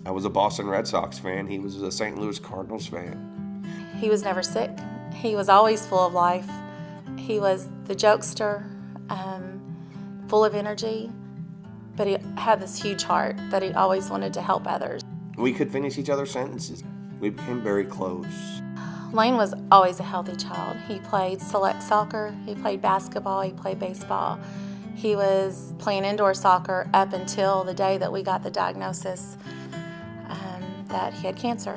I was a Boston Red Sox fan. He was a St. Louis Cardinals fan. He was never sick. He was always full of life. He was the jokester, full of energy, but he had this huge heart that he always wanted to help others. We could finish each other's sentences. We became very close. Lane was always a healthy child. He played select soccer, he played basketball, he played baseball. He was playing indoor soccer up until the day that we got the diagnosis that he had cancer,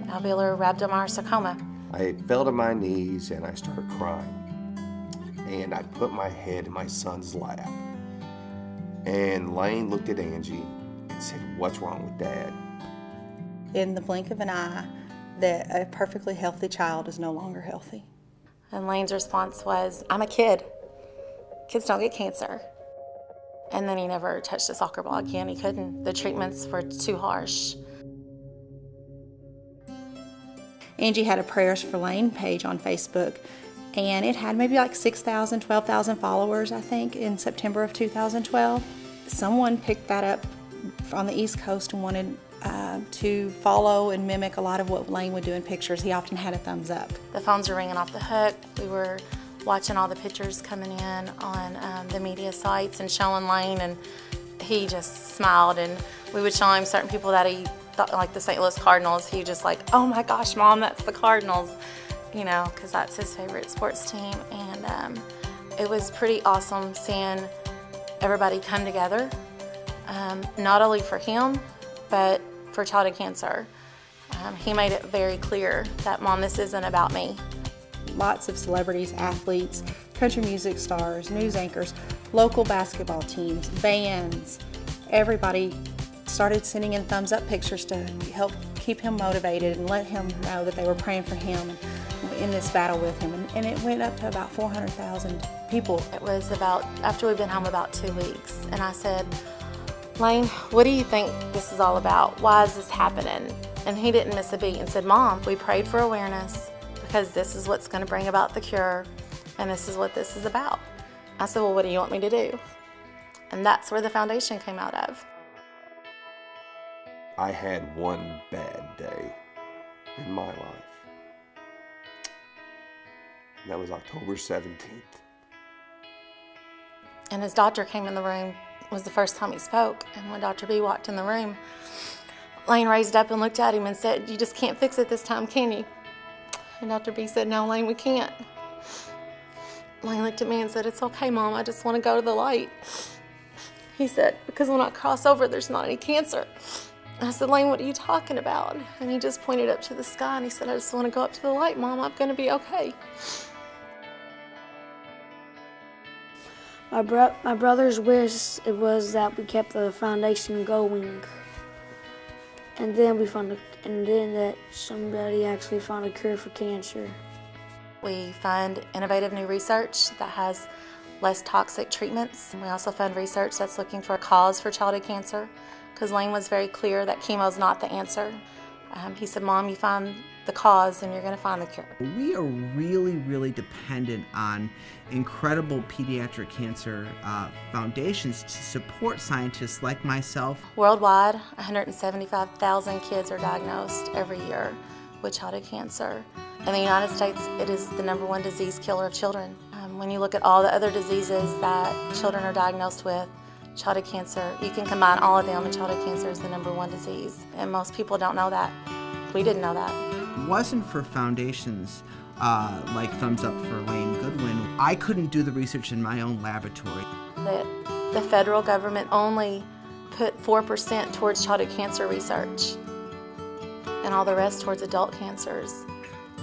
alveolar rhabdomyosarcoma. I fell to my knees and I started crying. And I put my head in my son's lap. And Lane looked at Angie and said, "What's wrong with Dad?" In the blink of an eye, that a perfectly healthy child is no longer healthy. And Lane's response was, "I'm a kid. Kids don't get cancer." And then he never touched a soccer ball again. He couldn't. The treatments were too harsh. Angie had a Prayers for Lane page on Facebook, and it had maybe like 6,000, 12,000 followers, I think, in September of 2012. Someone picked that up on the East Coast and wanted to follow and mimic a lot of what Lane would do in pictures. He often had a thumbs up. The phones were ringing off the hook. We were watching all the pictures coming in on the media sites and showing Lane, and he just smiled. And we would show him certain people that he thought, like the St. Louis Cardinals. He just like, "Oh my gosh, Mom, that's the Cardinals," you know, because that's his favorite sports team. And it was pretty awesome seeing everybody come together, not only for him, but for childhood cancer. He made it very clear that, "Mom, this isn't about me." Lots of celebrities, athletes, country music stars, news anchors, local basketball teams, bands, everybody started sending in thumbs up pictures to help keep him motivated and let him know that they were praying for him in this battle with him. And it went up to about 400,000 people. It was about, after we'd been home about 2 weeks, and I said, "Lane, what do you think this is all about? Why is this happening?" And he didn't miss a beat and said, "Mom, we prayed for awareness because this is what's going to bring about the cure, and this is what this is about." I said, "Well, what do you want me to do?" And that's where the foundation came out of. I had one bad day in my life. And that was October 17th. And his doctor came in the room. It was the first time he spoke. And when Dr. B walked in the room, Lane raised up and looked at him and said, "You just can't fix it this time, can you?" And Dr. B said, "No, Lane, we can't." Lane looked at me and said, "It's okay, Mom, I just want to go to the light." He said, "Because when I cross over, there's not any cancer." I said, "Lane, what are you talking about?" And he just pointed up to the sky and he said, "I just want to go up to the light, Mom, I'm going to be okay." My brother's wish, it was that we kept the foundation going. And then that somebody actually found a cure for cancer. We fund innovative new research that has less toxic treatments. We also fund research that's looking for a cause for childhood cancer, because Lane was very clear that chemo is not the answer. He said, "Mom, you find the cause and you're going to find the cure." We are really, really dependent on incredible pediatric cancer foundations to support scientists like myself. Worldwide, 175,000 kids are diagnosed every year with childhood cancer. In the United States, it is the #1 disease killer of children. When you look at all the other diseases that children are diagnosed with, childhood cancer, you can combine all of them, and childhood cancer is the #1 disease. And most people don't know that. We didn't know that. If it wasn't for foundations like Thumbs Up for Lane Goodwin, I couldn't do the research in my own laboratory. The federal government only put 4% towards childhood cancer research and all the rest towards adult cancers.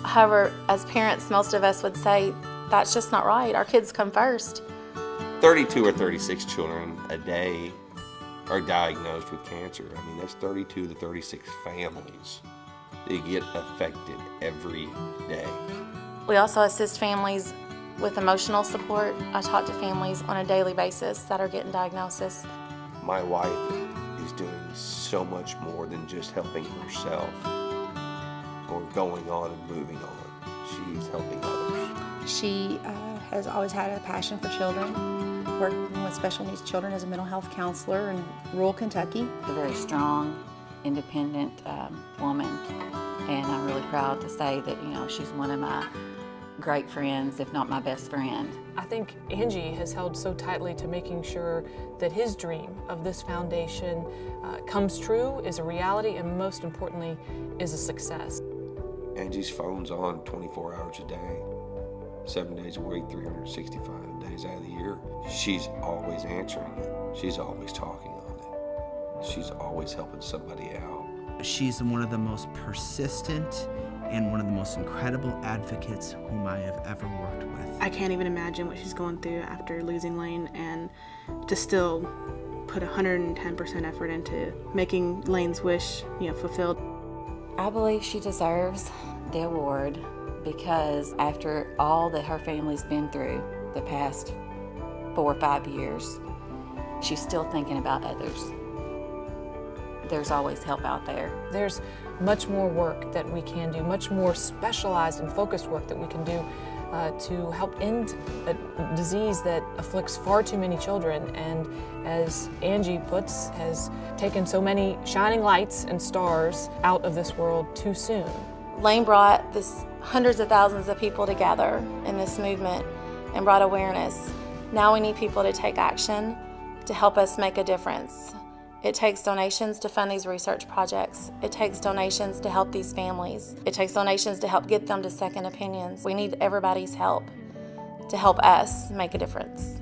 However, as parents, most of us would say, that's just not right. Our kids come first. 32 or 36 children a day are diagnosed with cancer. I mean, that's 32 to 36 families that get affected every day. We also assist families with emotional support. I talk to families on a daily basis that are getting diagnosis. My wife is doing so much more than just helping herself or going on and moving on. She's helping others. She has always had a passion for children, working with special needs children as a mental health counselor in rural Kentucky. Very strong, independent woman, and I'm really proud to say that, she's one of my great friends, if not my best friend. I think Angie has held so tightly to making sure that his dream of this foundation comes true, is a reality, and most importantly, is a success. Angie's phone's on 24 hours a day, 7 days a week, 365 days out of the year. She's always answering it. She's always talking on it. She's always helping somebody out. She's one of the most persistent and one of the most incredible advocates whom I have ever worked with. I can't even imagine what she's going through after losing Lane, and to still put 110% effort into making Lane's wish, fulfilled. I believe she deserves the award because after all that her family's been through the past 4 or 5 years, she's still thinking about others. There's always help out there. There's much more work that we can do, much more specialized and focused work that we can do to help end a disease that afflicts far too many children, and as Angie puts, has taken so many shining lights and stars out of this world too soon. Lane brought hundreds of thousands of people together in this movement and brought awareness. Now we need people to take action to help us make a difference. It takes donations to fund these research projects. It takes donations to help these families. It takes donations to help get them to second opinions. We need everybody's help to help us make a difference.